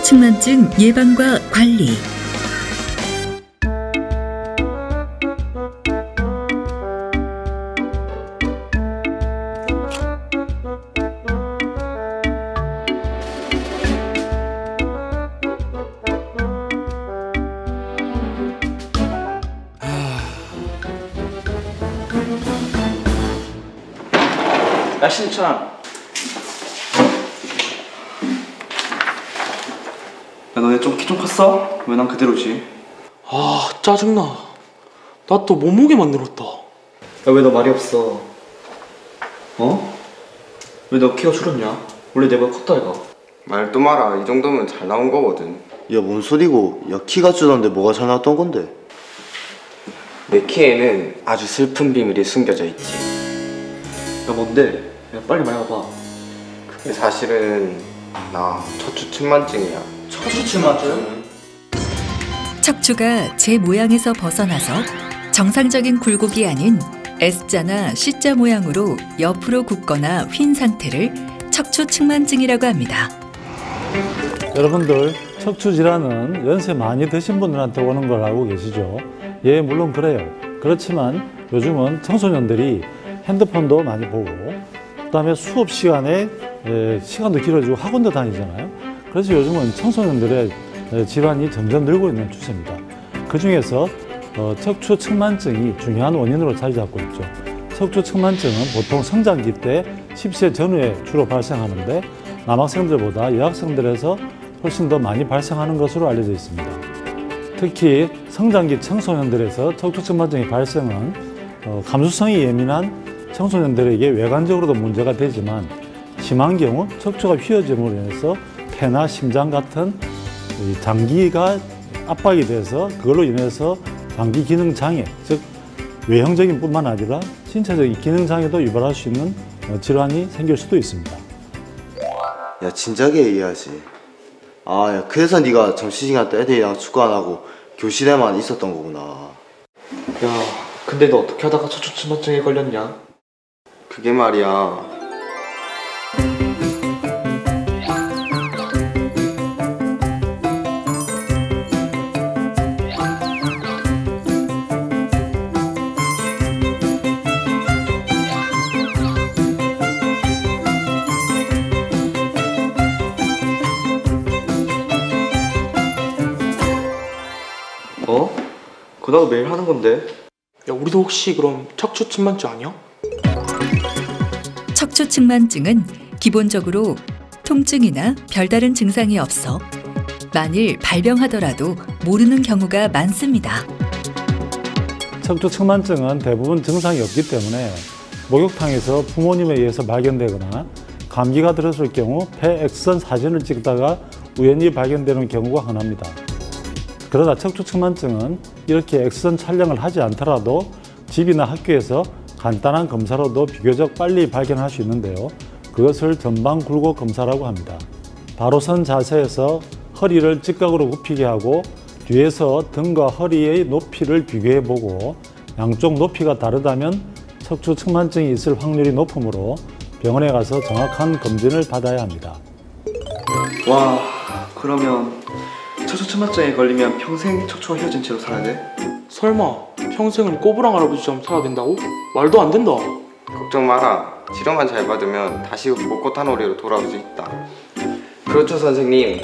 척추측만증 예방과 관리. 야, 신찬. 야, 너네 좀 키 좀 컸어? 왜 난 그대로지? 아, 짜증나. 나 또 몸무게만 늘었다. 야, 왜 너 말이 없어? 어? 왜 너 키가 줄었냐? 원래 내보다 컸다 이가. 말도 마라. 이 정도면 잘 나온 거거든. 야, 뭔 소리고? 야, 키가 줄었는데 뭐가 잘 나왔던 건데? 내 키에는 아주 슬픈 비밀이 숨겨져 있지. 야, 뭔데? 야, 빨리 말해봐. 그게 사실은 나 척추측만증이야. 척추측만증? 척추가 제 모양에서 벗어나서 정상적인 굴곡이 아닌 S자나 C자 모양으로 옆으로 굽거나 휜 상태를 척추측만증이라고 합니다. 여러분들, 척추 질환은 연세 많이 드신 분들한테 오는 걸 알고 계시죠? 예, 물론 그래요. 그렇지만 요즘은 청소년들이 핸드폰도 많이 보고, 그다음에 수업 시간에 시간도 길어지고 학원도 다니잖아요. 그래서 요즘은 청소년들의 질환이 점점 늘고 있는 추세입니다. 그 중에서 척추측만증이 중요한 원인으로 자리 잡고 있죠. 척추측만증은 보통 성장기 때 10세 전후에 주로 발생하는데 남학생들보다 여학생들에서 훨씬 더 많이 발생하는 것으로 알려져 있습니다. 특히 성장기 청소년들에서 척추측만증의 발생은 감수성이 예민한 청소년들에게 외관적으로도 문제가 되지만 심한 경우 척추가 휘어짐으로 인해서 폐나 심장 같은 장기가 압박이 돼서 그걸로 인해서 장기 기능 장애, 즉 외형적인 뿐만 아니라 신체적인 기능 장애도 유발할 수 있는 질환이 생길 수도 있습니다. 야, 진작에 이해하지. 아, 야, 그래서 네가 점심시간 때 애들이랑 축구 안 하고 교실에만 있었던 거구나. 야, 근데 너 어떻게 하다가 척추측만증에 걸렸냐? 그게 말이야. 어? 그거 나도 매일 하는 건데. 야, 우리도 혹시 그럼 척추측만증 아니야? 척추측만증은 기본적으로 통증이나 별다른 증상이 없어 만일 발병하더라도 모르는 경우가 많습니다. 척추측만증은 대부분 증상이 없기 때문에 목욕탕에서 부모님에 의해서 발견되거나 감기가 들었을 경우 폐 엑스선 사진을 찍다가 우연히 발견되는 경우가 흔합니다. 그러나 척추측만증은 이렇게 엑스선 촬영을 하지 않더라도 집이나 학교에서 간단한 검사로도 비교적 빨리 발견할 수 있는데요. 그것을 전방 굴곡 검사라고 합니다. 바로 선 자세에서 허리를 직각으로 굽히게 하고 뒤에서 등과 허리의 높이를 비교해보고 양쪽 높이가 다르다면 척추측만증이 있을 확률이 높으므로 병원에 가서 정확한 검진을 받아야 합니다. 와, 그러면 척추측만증에 걸리면 평생 척추가 휘어진 채로 살아야 돼? 설마 평생을 꼬부랑 할아버지처럼 살아야 된다고? 말도 안 된다. 걱정 마라. 치료만 잘 받으면 다시 꼿꼿한 허리로 돌아올 수 있다. 그렇죠, 선생님.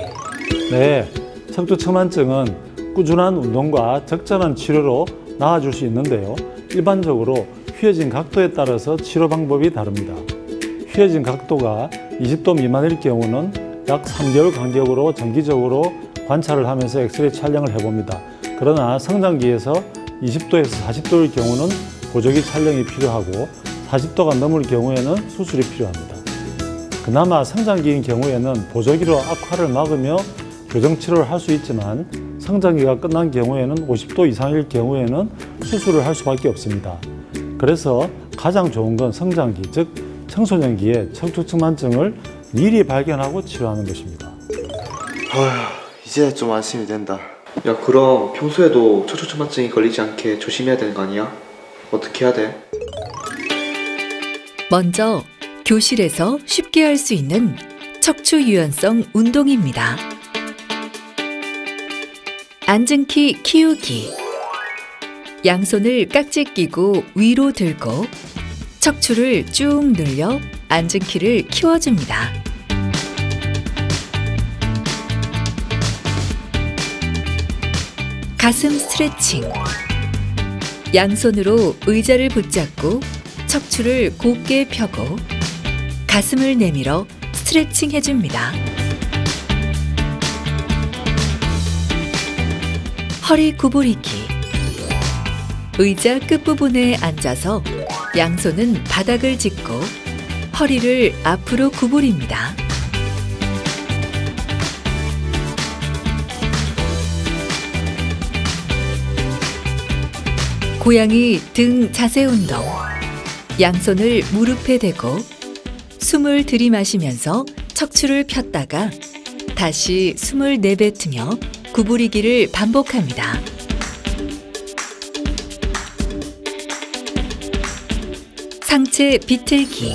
네, 척추측만증은 꾸준한 운동과 적절한 치료로 나아질 수 있는데요. 일반적으로 휘어진 각도에 따라서 치료 방법이 다릅니다. 휘어진 각도가 20도 미만일 경우는 약 3개월 간격으로 정기적으로 관찰을 하면서 엑스레이 촬영을 해봅니다. 그러나 성장기에서 20도에서 40도일 경우는 보조기 촬영이 필요하고 40도가 넘을 경우에는 수술이 필요합니다. 그나마 성장기인 경우에는 보조기로 악화를 막으며 교정 치료를 할 수 있지만 성장기가 끝난 경우에는 50도 이상일 경우에는 수술을 할 수밖에 없습니다. 그래서 가장 좋은 건 성장기, 즉 청소년기에 척추측만증을 미리 발견하고 치료하는 것입니다. 어휴, 이제 좀 안심이 된다. 야, 그럼 평소에도 척추측만증이 걸리지 않게 조심해야 되는 거 아니야? 어떻게 해야 돼? 먼저 교실에서 쉽게 할 수 있는 척추 유연성 운동입니다. 앉은키 키우기. 양손을 깍지 끼고 위로 들고 척추를 쭉 늘려 앉은키를 키워줍니다. 가슴 스트레칭. 양손으로 의자를 붙잡고 척추를 곧게 펴고 가슴을 내밀어 스트레칭 해줍니다. 허리 구부리기. 의자 끝부분에 앉아서 양손은 바닥을 짚고 허리를 앞으로 구부립니다. 고양이 등 자세 운동. 양손을 무릎에 대고 숨을 들이마시면서 척추를 폈다가 다시 숨을 내뱉으며 구부리기를 반복합니다. 상체 비틀기.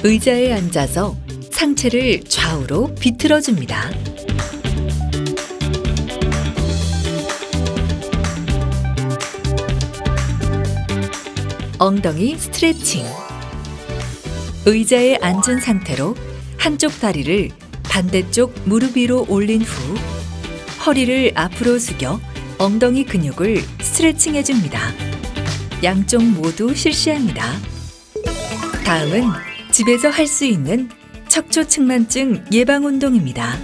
의자에 앉아서 상체를 좌우로 비틀어줍니다. 엉덩이 스트레칭. 의자에 앉은 상태로 한쪽 다리를 반대쪽 무릎 위로 올린 후 허리를 앞으로 숙여 엉덩이 근육을 스트레칭 해줍니다. 양쪽 모두 실시합니다. 다음은 집에서 할 수 있는 척추측만증 예방 운동입니다.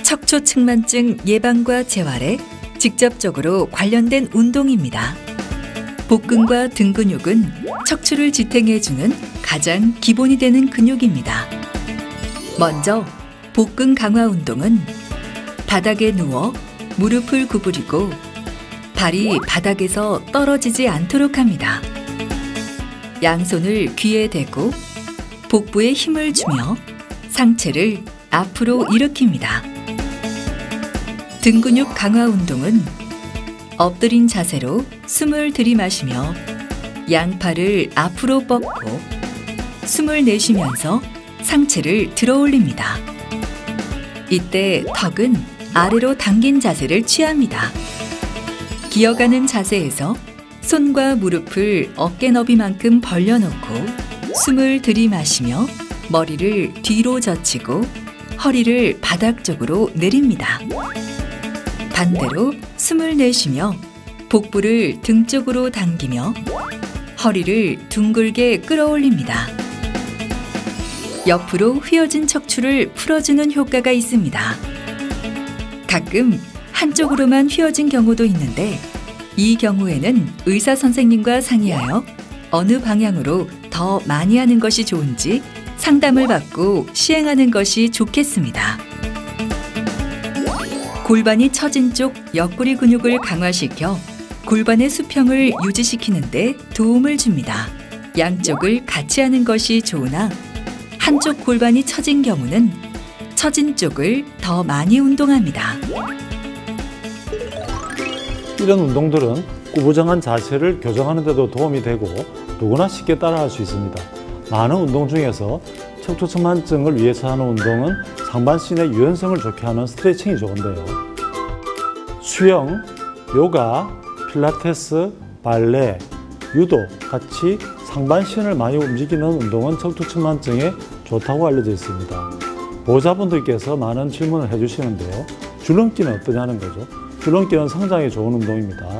척추측만증 예방과 재활에 직접적으로 관련된 운동입니다. 복근과 등 근육은 척추를 지탱해주는 가장 기본이 되는 근육입니다. 먼저 복근 강화 운동은 바닥에 누워 무릎을 구부리고 발이 바닥에서 떨어지지 않도록 합니다. 양손을 귀에 대고 복부에 힘을 주며 상체를 앞으로 일으킵니다. 등 근육 강화 운동은 엎드린 자세로 숨을 들이마시며 양팔을 앞으로 뻗고 숨을 내쉬면서 상체를 들어 올립니다. 이때 턱은 아래로 당긴 자세를 취합니다. 기어가는 자세에서 손과 무릎을 어깨 너비만큼 벌려놓고 숨을 들이마시며 머리를 뒤로 젖히고 허리를 바닥 쪽으로 내립니다. 반대로 숨을 내쉬며 복부를 등 쪽으로 당기며 허리를 둥글게 끌어올립니다. 옆으로 휘어진 척추를 풀어주는 효과가 있습니다. 가끔 한쪽으로만 휘어진 경우도 있는데 이 경우에는 의사 선생님과 상의하여 어느 방향으로 더 많이 하는 것이 좋은지 상담을 받고 시행하는 것이 좋겠습니다. 골반이 처진 쪽 옆구리 근육을 강화시켜 골반의 수평을 유지시키는 데 도움을 줍니다. 양쪽을 같이 하는 것이 좋으나 한쪽 골반이 처진 경우는 처진 쪽을 더 많이 운동합니다. 이런 운동들은 꾸부정한 자세를 교정하는 데도 도움이 되고 누구나 쉽게 따라할 수 있습니다. 많은 운동 중에서 척추측만증을 위해서 하는 운동은 상반신의 유연성을 좋게 하는 스트레칭이 좋은데요. 수영, 요가, 필라테스, 발레, 유도 같이 상반신을 많이 움직이는 운동은 척추측만증에 좋다고 알려져 있습니다. 보호자분들께서 많은 질문을 해주시는데요. 줄넘기는 어떠냐는 거죠. 줄넘기는 성장에 좋은 운동입니다.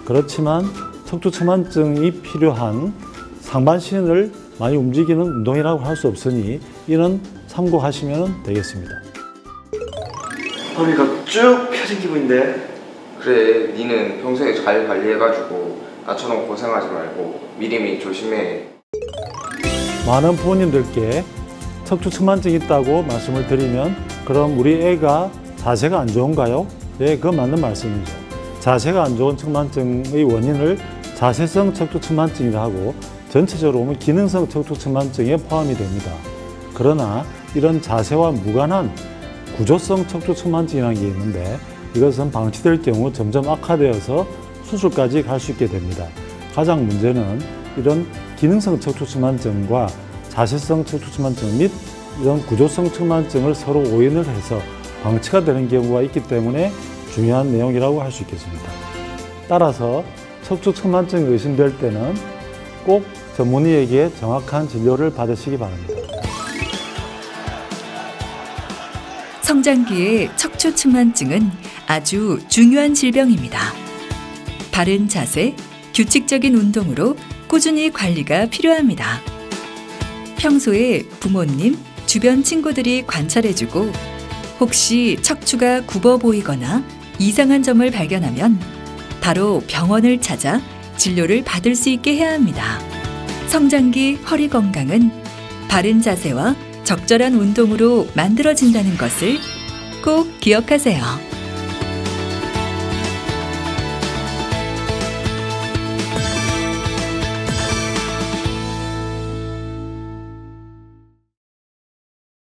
그렇지만 척추측만증이 필요한 상반신을 많이 움직이는 운동이라고 할 수 없으니 이는 참고하시면 되겠습니다. 허리가 쭉 펴진 기분인데. 그래, 니는 평소에 잘 관리해가지고 나처럼 고생하지 말고 미리미리 조심해. 많은 부모님들께 척추측만증이 있다고 말씀을 드리면 그럼 우리 애가 자세가 안 좋은가요? 네, 그건 맞는 말씀이죠. 자세가 안 좋은 측만증의 원인을 자세성 척추측만증이라 하고 전체적으로 보면 기능성 척추측만증에 포함이 됩니다. 그러나 이런 자세와 무관한 구조성 척추측만증이라는 게 있는데 이것은 방치될 경우 점점 악화되어서 수술까지 갈 수 있게 됩니다. 가장 문제는 이런 기능성 척추측만증과 자세성 척추측만증 및 이런 구조성 측만증을 서로 오인을 해서 방치가 되는 경우가 있기 때문에 중요한 내용이라고 할 수 있겠습니다. 따라서 척추측만증이 의심될 때는 꼭 전문의에게 정확한 진료를 받으시기 바랍니다. 성장기의 척추측만증은 아주 중요한 질병입니다. 바른 자세, 규칙적인 운동으로 꾸준히 관리가 필요합니다. 평소에 부모님, 주변 친구들이 관찰해주고 혹시 척추가 굽어 보이거나 이상한 점을 발견하면 바로 병원을 찾아 진료를 받을 수 있게 해야 합니다. 성장기 허리 건강은 바른 자세와 적절한 운동으로 만들어진다는 것을 꼭 기억하세요.